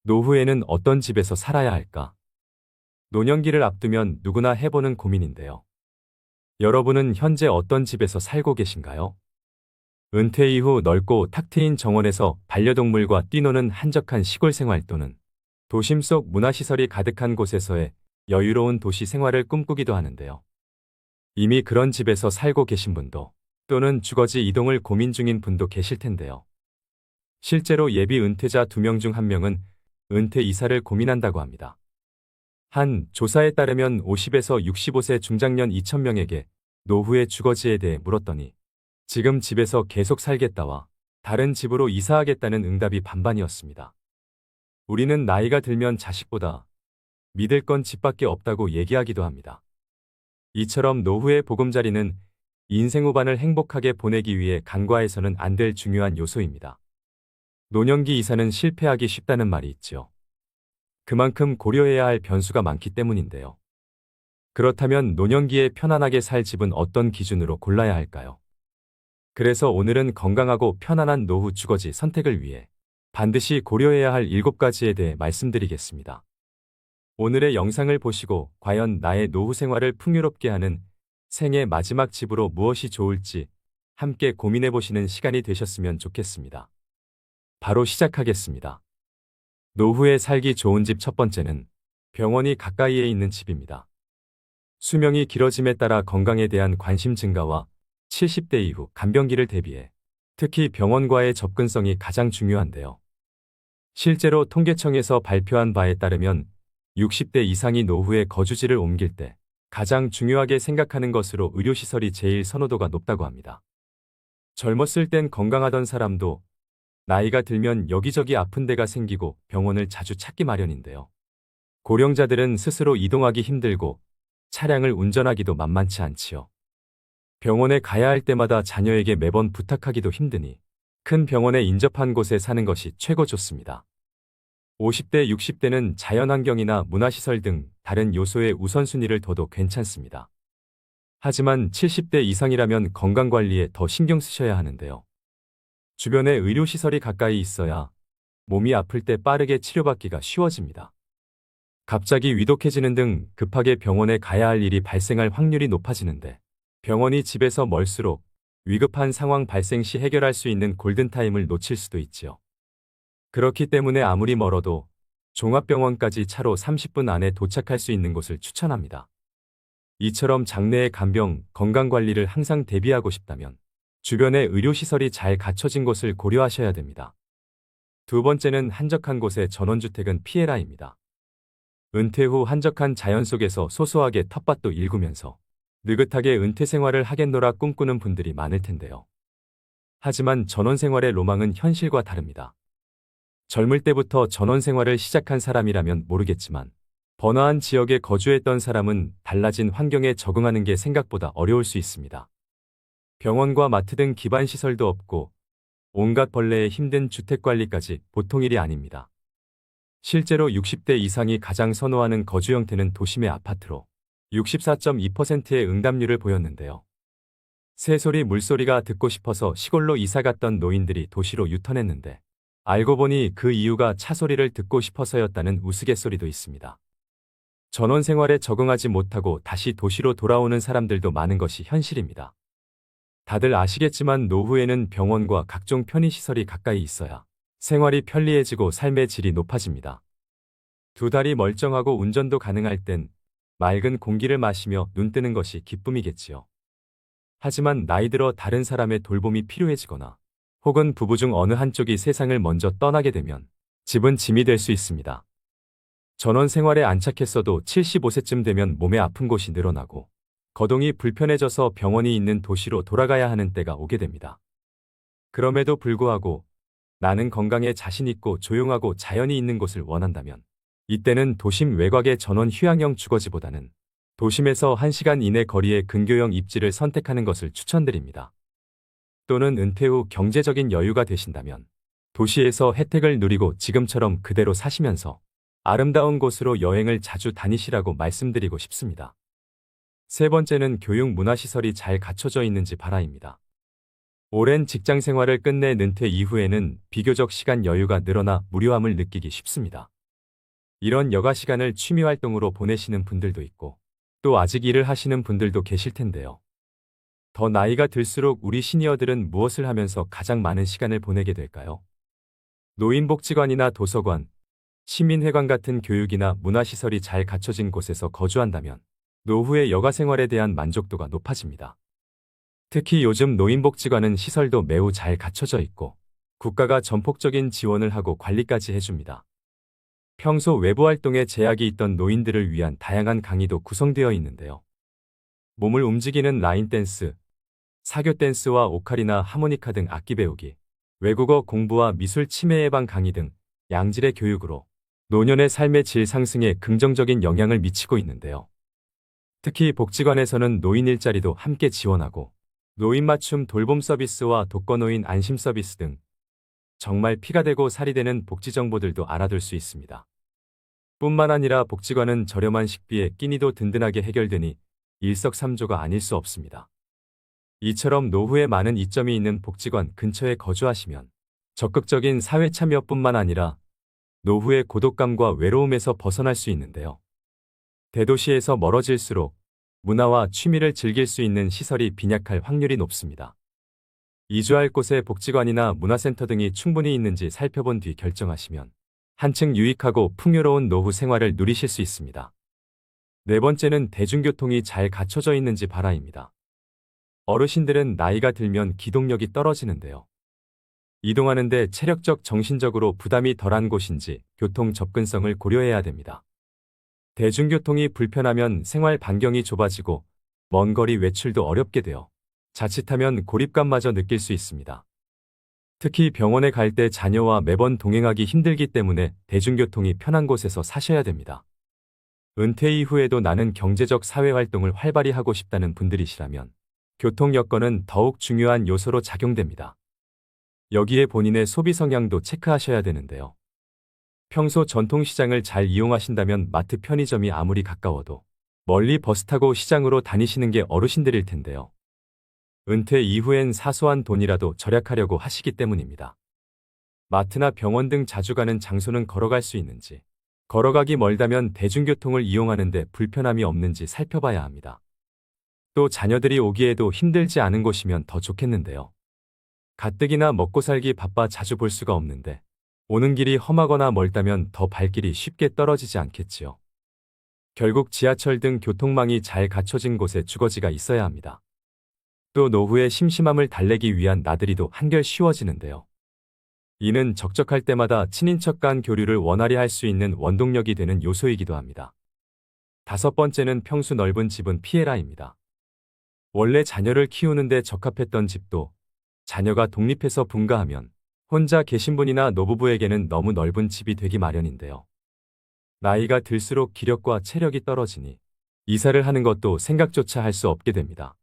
노후에는 어떤 집에서 살아야 할까? 노년기를 앞두면 누구나 해보는 고민인데요. 여러분은 현재 어떤 집에서 살고 계신가요? 은퇴 이후 넓고 탁 트인 정원에서 반려동물과 뛰노는 한적한 시골 생활 또는 도심 속 문화시설이 가득한 곳에서의 여유로운 도시 생활을 꿈꾸기도 하는데요. 이미 그런 집에서 살고 계신 분도 또는 주거지 이동을 고민 중인 분도 계실 텐데요. 실제로 예비 은퇴자 2명 중 1명은 은퇴 이사를 고민한다고 합니다. 한 조사에 따르면 50에서 65세 중장년 2,000명에게 노후의 주거지에 대해 물었더니 지금 집에서 계속 살겠다와 다른 집으로 이사하겠다는 응답이 반반이었습니다. 우리는 나이가 들면 자식보다 믿을 건 집밖에 없다고 얘기하기도 합니다. 이처럼 노후의 보금자리는 인생 후반을 행복하게 보내기 위해 간과해서는 안 될 중요한 요소입니다. 노년기 이사는 실패하기 쉽다는 말이 있지요. 그만큼 고려해야 할 변수가 많기 때문인데요. 그렇다면 노년기에 편안하게 살 집은 어떤 기준으로 골라야 할까요? 그래서 오늘은 건강하고 편안한 노후 주거지 선택을 위해 반드시 고려해야 할 7가지에 대해 말씀드리겠습니다. 오늘의 영상을 보시고 과연 나의 노후 생활을 풍요롭게 하는 생애 마지막 집으로 무엇이 좋을지 함께 고민해 보시는 시간이 되셨으면 좋겠습니다. 바로 시작하겠습니다. 노후에 살기 좋은 집 첫 번째는 병원이 가까이에 있는 집입니다. 수명이 길어짐에 따라 건강에 대한 관심 증가와 70대 이후 간병기를 대비해 특히 병원과의 접근성이 가장 중요한데요. 실제로 통계청에서 발표한 바에 따르면 60대 이상이 노후에 거주지를 옮길 때 가장 중요하게 생각하는 것으로 의료시설이 제일 선호도가 높다고 합니다. 젊었을 땐 건강하던 사람도 나이가 들면 여기저기 아픈 데가 생기고 병원을 자주 찾기 마련인데요. 고령자들은 스스로 이동하기 힘들고 차량을 운전하기도 만만치 않지요. 병원에 가야 할 때마다 자녀에게 매번 부탁하기도 힘드니 큰 병원에 인접한 곳에 사는 것이 최고 좋습니다. 50대, 60대는 자연환경이나 문화시설 등 다른 요소에 우선순위를 둬도 괜찮습니다. 하지만 70대 이상이라면 건강관리에 더 신경 쓰셔야 하는데요. 주변에 의료시설이 가까이 있어야 몸이 아플 때 빠르게 치료받기가 쉬워집니다. 갑자기 위독해지는 등 급하게 병원에 가야 할 일이 발생할 확률이 높아지는데 병원이 집에서 멀수록 위급한 상황 발생 시 해결할 수 있는 골든타임을 놓칠 수도 있지요. 그렇기 때문에 아무리 멀어도 종합병원까지 차로 30분 안에 도착할 수 있는 곳을 추천합니다. 이처럼 장래의 간병, 건강관리를 항상 대비하고 싶다면 주변에 의료시설이 잘 갖춰진 곳을 고려하셔야 됩니다. 두 번째는 한적한 곳의 전원주택은 피해라입니다. 은퇴 후 한적한 자연 속에서 소소하게 텃밭도 일구면서 느긋하게 은퇴 생활을 하겠노라 꿈꾸는 분들이 많을 텐데요. 하지만 전원 생활의 로망은 현실과 다릅니다. 젊을 때부터 전원 생활을 시작한 사람이라면 모르겠지만 번화한 지역에 거주했던 사람은 달라진 환경에 적응하는 게 생각보다 어려울 수 있습니다. 병원과 마트 등 기반 시설도 없고 온갖 벌레에 힘든 주택관리까지 보통 일이 아닙니다. 실제로 60대 이상이 가장 선호하는 거주 형태는 도심의 아파트로 64.2%의 응답률을 보였는데요. 새소리 물소리가 듣고 싶어서 시골로 이사 갔던 노인들이 도시로 유턴했는데 알고 보니 그 이유가 차 소리를 듣고 싶어서였다는 우스갯소리도 있습니다. 전원 생활에 적응하지 못하고 다시 도시로 돌아오는 사람들도 많은 것이 현실입니다. 다들 아시겠지만 노후에는 병원과 각종 편의시설이 가까이 있어야 생활이 편리해지고 삶의 질이 높아집니다. 두 다리 멀쩡하고 운전도 가능할 땐 맑은 공기를 마시며 눈 뜨는 것이 기쁨이겠지요. 하지만 나이 들어 다른 사람의 돌봄이 필요해지거나 혹은 부부 중 어느 한쪽이 세상을 먼저 떠나게 되면 집은 짐이 될 수 있습니다. 전원 생활에 안착했어도 75세쯤 되면 몸에 아픈 곳이 늘어나고 거동이 불편해져서 병원이 있는 도시로 돌아가야 하는 때가 오게 됩니다. 그럼에도 불구하고 나는 건강에 자신 있고 조용하고 자연이 있는 곳을 원한다면 이때는 도심 외곽의 전원 휴양형 주거지보다는 도심에서 1시간 이내 거리의 근교형 입지를 선택하는 것을 추천드립니다. 또는 은퇴 후 경제적인 여유가 되신다면 도시에서 혜택을 누리고 지금처럼 그대로 사시면서 아름다운 곳으로 여행을 자주 다니시라고 말씀드리고 싶습니다. 세 번째는 교육 문화시설이 잘 갖춰져 있는지 봐라입니다. 오랜 직장 생활을 끝내 은퇴 이후에는 비교적 시간 여유가 늘어나 무료함을 느끼기 쉽습니다. 이런 여가 시간을 취미 활동으로 보내시는 분들도 있고, 또 아직 일을 하시는 분들도 계실 텐데요. 더 나이가 들수록 우리 시니어들은 무엇을 하면서 가장 많은 시간을 보내게 될까요? 노인복지관이나 도서관, 시민회관 같은 교육이나 문화시설이 잘 갖춰진 곳에서 거주한다면 노후의 여가 생활에 대한 만족도가 높아집니다. 특히 요즘 노인복지관은 시설도 매우 잘 갖춰져 있고 국가가 전폭적인 지원을 하고 관리까지 해줍니다. 평소 외부 활동에 제약이 있던 노인들을 위한 다양한 강의도 구성되어 있는데요. 몸을 움직이는 라인 댄스, 사교 댄스와 오카리나 하모니카 등 악기 배우기, 외국어 공부와 미술 치매 예방 강의 등 양질의 교육으로 노년의 삶의 질 상승에 긍정적인 영향을 미치고 있는데요. 특히 복지관에서는 노인 일자리도 함께 지원하고 노인 맞춤 돌봄 서비스와 독거노인 안심 서비스 등 정말 피가 되고 살이 되는 복지 정보들도 알아둘 수 있습니다. 뿐만 아니라 복지관은 저렴한 식비에 끼니도 든든하게 해결되니 일석삼조가 아닐 수 없습니다. 이처럼 노후에 많은 이점이 있는 복지관 근처에 거주하시면 적극적인 사회 참여뿐만 아니라 노후의 고독감과 외로움에서 벗어날 수 있는데요. 대도시에서 멀어질수록 문화와 취미를 즐길 수 있는 시설이 빈약할 확률이 높습니다. 이주할 곳에 복지관이나 문화센터 등이 충분히 있는지 살펴본 뒤 결정하시면 한층 유익하고 풍요로운 노후 생활을 누리실 수 있습니다. 네 번째는 대중교통이 잘 갖춰져 있는지 봐라입니다. 어르신들은 나이가 들면 기동력이 떨어지는데요. 이동하는데 체력적, 정신적으로 부담이 덜한 곳인지 교통 접근성을 고려해야 됩니다. 대중교통이 불편하면 생활 반경이 좁아지고 먼 거리 외출도 어렵게 되어 자칫하면 고립감마저 느낄 수 있습니다. 특히 병원에 갈 때 자녀와 매번 동행하기 힘들기 때문에 대중교통이 편한 곳에서 사셔야 됩니다. 은퇴 이후에도 나는 경제적 사회활동을 활발히 하고 싶다는 분들이시라면 교통 여건은 더욱 중요한 요소로 작용됩니다. 여기에 본인의 소비 성향도 체크하셔야 되는데요. 평소 전통시장을 잘 이용하신다면 마트 편의점이 아무리 가까워도 멀리 버스 타고 시장으로 다니시는 게 어르신들일 텐데요. 은퇴 이후엔 사소한 돈이라도 절약하려고 하시기 때문입니다. 마트나 병원 등 자주 가는 장소는 걸어갈 수 있는지, 걸어가기 멀다면 대중교통을 이용하는데 불편함이 없는지 살펴봐야 합니다. 또 자녀들이 오기에도 힘들지 않은 곳이면 더 좋겠는데요. 가뜩이나 먹고 살기 바빠 자주 볼 수가 없는데 오는 길이 험하거나 멀다면 더 발길이 쉽게 떨어지지 않겠지요. 결국 지하철 등 교통망이 잘 갖춰진 곳에 주거지가 있어야 합니다. 또 노후의 심심함을 달래기 위한 나들이도 한결 쉬워지는데요. 이는 적적할 때마다 친인척 간 교류를 원활히 할 수 있는 원동력이 되는 요소이기도 합니다. 다섯 번째는 평수 넓은 집은 피해라입니다. 원래 자녀를 키우는데 적합했던 집도 자녀가 독립해서 분가하면 혼자 계신 분이나 노부부에게는 너무 넓은 집이 되기 마련인데요. 나이가 들수록 기력과 체력이 떨어지니 이사를 하는 것도 생각조차 할 수 없게 됩니다.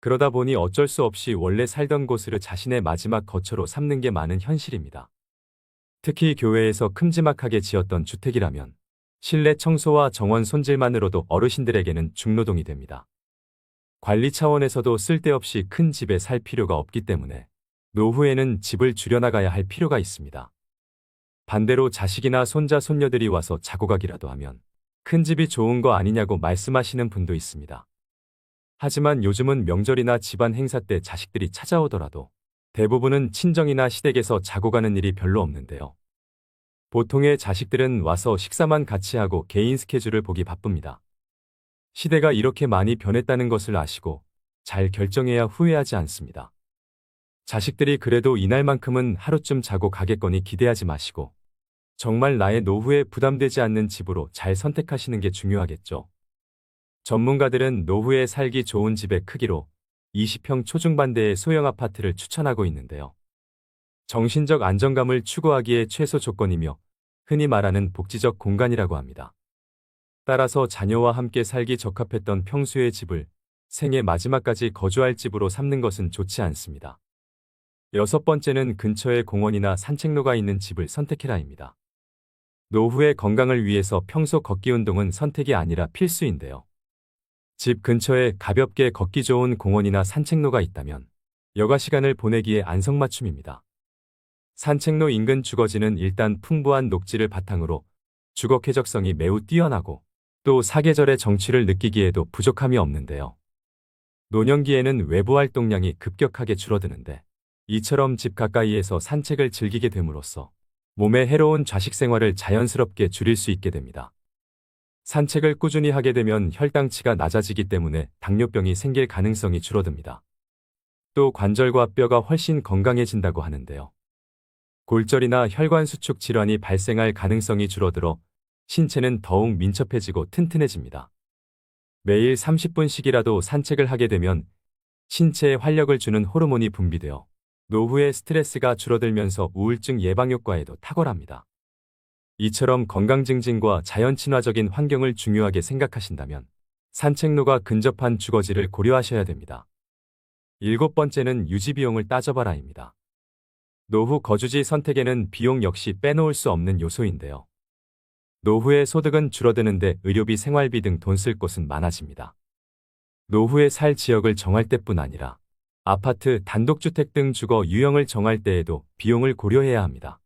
그러다 보니 어쩔 수 없이 원래 살던 곳을 자신의 마지막 거처로 삼는 게 많은 현실입니다. 특히 교외에서 큼지막하게 지었던 주택이라면 실내 청소와 정원 손질만으로도 어르신들에게는 중노동이 됩니다. 관리 차원에서도 쓸데없이 큰 집에 살 필요가 없기 때문에 노후에는 집을 줄여나가야 할 필요가 있습니다. 반대로 자식이나 손자, 손녀들이 와서 자고 가기라도 하면 큰 집이 좋은 거 아니냐고 말씀하시는 분도 있습니다. 하지만 요즘은 명절이나 집안 행사 때 자식들이 찾아오더라도 대부분은 친정이나 시댁에서 자고 가는 일이 별로 없는데요. 보통의 자식들은 와서 식사만 같이 하고 개인 스케줄을 보기 바쁩니다. 시대가 이렇게 많이 변했다는 것을 아시고 잘 결정해야 후회하지 않습니다. 자식들이 그래도 이날만큼은 하루쯤 자고 가겠거니 기대하지 마시고 정말 나의 노후에 부담되지 않는 집으로 잘 선택하시는 게 중요하겠죠. 전문가들은 노후에 살기 좋은 집의 크기로 20평 초중반대의 소형 아파트를 추천하고 있는데요. 정신적 안정감을 추구하기에 최소 조건이며 흔히 말하는 복지적 공간이라고 합니다. 따라서 자녀와 함께 살기 적합했던 평수의 집을 생애 마지막까지 거주할 집으로 삼는 것은 좋지 않습니다. 여섯 번째는 근처에 공원이나 산책로가 있는 집을 선택해라입니다. 노후의 건강을 위해서 평소 걷기 운동은 선택이 아니라 필수인데요. 집 근처에 가볍게 걷기 좋은 공원이나 산책로가 있다면 여가 시간을 보내기에 안성맞춤입니다. 산책로 인근 주거지는 일단 풍부한 녹지를 바탕으로 주거 쾌적성이 매우 뛰어나고 또 사계절의 정취를 느끼기에도 부족함이 없는데요. 노년기에는 외부 활동량이 급격하게 줄어드는데 이처럼 집 가까이에서 산책을 즐기게 됨으로써 몸에 해로운 좌식 생활을 자연스럽게 줄일 수 있게 됩니다. 산책을 꾸준히 하게 되면 혈당치가 낮아지기 때문에 당뇨병이 생길 가능성이 줄어듭니다. 또 관절과 뼈가 훨씬 건강해진다고 하는데요. 골절이나 혈관 수축 질환이 발생할 가능성이 줄어들어 신체는 더욱 민첩해지고 튼튼해집니다. 매일 30분씩이라도 산책을 하게 되면 신체에 활력을 주는 호르몬이 분비되어 노후의 스트레스가 줄어들면서 우울증 예방 효과에도 탁월합니다. 이처럼 건강 증진과 자연 친화적인 환경을 중요하게 생각하신다면 산책로가 근접한 주거지를 고려하셔야 됩니다. 7번째는 유지 비용을 따져봐라입니다. 노후 거주지 선택에는 비용 역시 빼놓을 수 없는 요소인데요. 노후의 소득은 줄어드는데 의료비, 생활비 등 돈 쓸 곳은 많아집니다. 노후에 살 지역을 정할 때뿐 아니라 아파트, 단독주택 등 주거 유형을 정할 때에도 비용을 고려해야 합니다.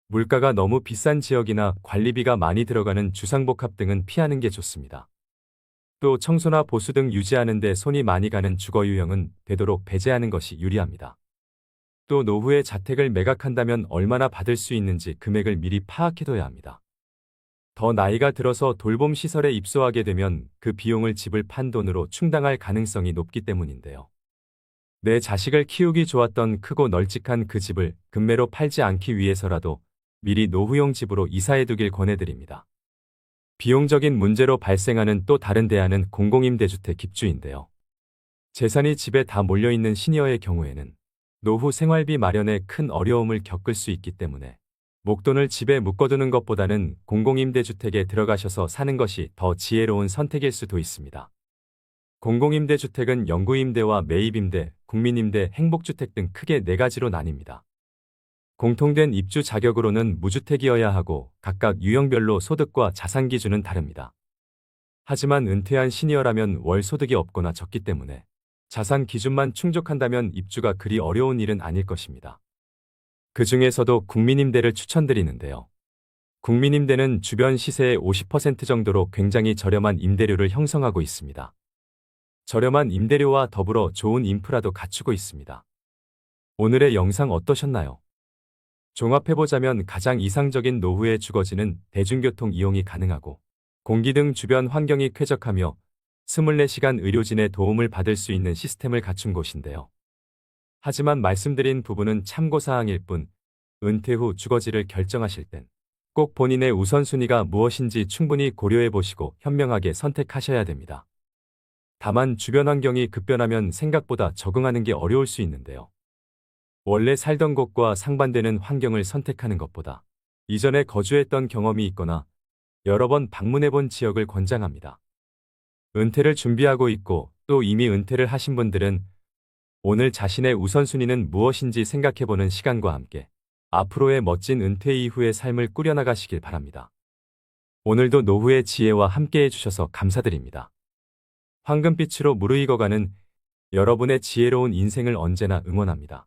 물가가 너무 비싼 지역이나 관리비가 많이 들어가는 주상복합 등은 피하는 게 좋습니다. 또 청소나 보수 등 유지하는 데 손이 많이 가는 주거 유형은 되도록 배제하는 것이 유리합니다. 또 노후에 자택을 매각한다면 얼마나 받을 수 있는지 금액을 미리 파악해둬야 합니다. 더 나이가 들어서 돌봄 시설에 입소하게 되면 그 비용을 집을 판 돈으로 충당할 가능성이 높기 때문인데요. 내 자식을 키우기 좋았던 크고 널찍한 그 집을 급매로 팔지 않기 위해서라도 미리 노후용 집으로 이사해두길 권해드립니다. 비용적인 문제로 발생하는 또 다른 대안은 공공임대주택 입주인데요. 재산이 집에 다 몰려있는 시니어의 경우에는 노후 생활비 마련에 큰 어려움을 겪을 수 있기 때문에 목돈을 집에 묶어두는 것보다는 공공임대주택에 들어가셔서 사는 것이 더 지혜로운 선택일 수도 있습니다. 공공임대주택은 영구임대와 매입임대, 국민임대, 행복주택 등 크게 4가지로 나뉩니다. 공통된 입주 자격으로는 무주택이어야 하고 각각 유형별로 소득과 자산 기준은 다릅니다. 하지만 은퇴한 시니어라면 월 소득이 없거나 적기 때문에 자산 기준만 충족한다면 입주가 그리 어려운 일은 아닐 것입니다. 그 중에서도 국민임대를 추천드리는데요. 국민임대는 주변 시세의 50% 정도로 굉장히 저렴한 임대료를 형성하고 있습니다. 저렴한 임대료와 더불어 좋은 인프라도 갖추고 있습니다. 오늘의 영상 어떠셨나요? 종합해보자면 가장 이상적인 노후의 주거지는 대중교통 이용이 가능하고 공기 등 주변 환경이 쾌적하며 24시간 의료진의 도움을 받을 수 있는 시스템을 갖춘 곳인데요. 하지만 말씀드린 부분은 참고사항일 뿐 은퇴 후 주거지를 결정하실 땐 꼭 본인의 우선순위가 무엇인지 충분히 고려해보시고 현명하게 선택하셔야 됩니다. 다만 주변 환경이 급변하면 생각보다 적응하는 게 어려울 수 있는데요. 원래 살던 곳과 상반되는 환경을 선택하는 것보다 이전에 거주했던 경험이 있거나 여러 번 방문해본 지역을 권장합니다. 은퇴를 준비하고 있고 또 이미 은퇴를 하신 분들은 오늘 자신의 우선순위는 무엇인지 생각해보는 시간과 함께 앞으로의 멋진 은퇴 이후의 삶을 꾸려나가시길 바랍니다. 오늘도 노후의 지혜와 함께해 주셔서 감사드립니다. 황금빛으로 무르익어가는 여러분의 지혜로운 인생을 언제나 응원합니다.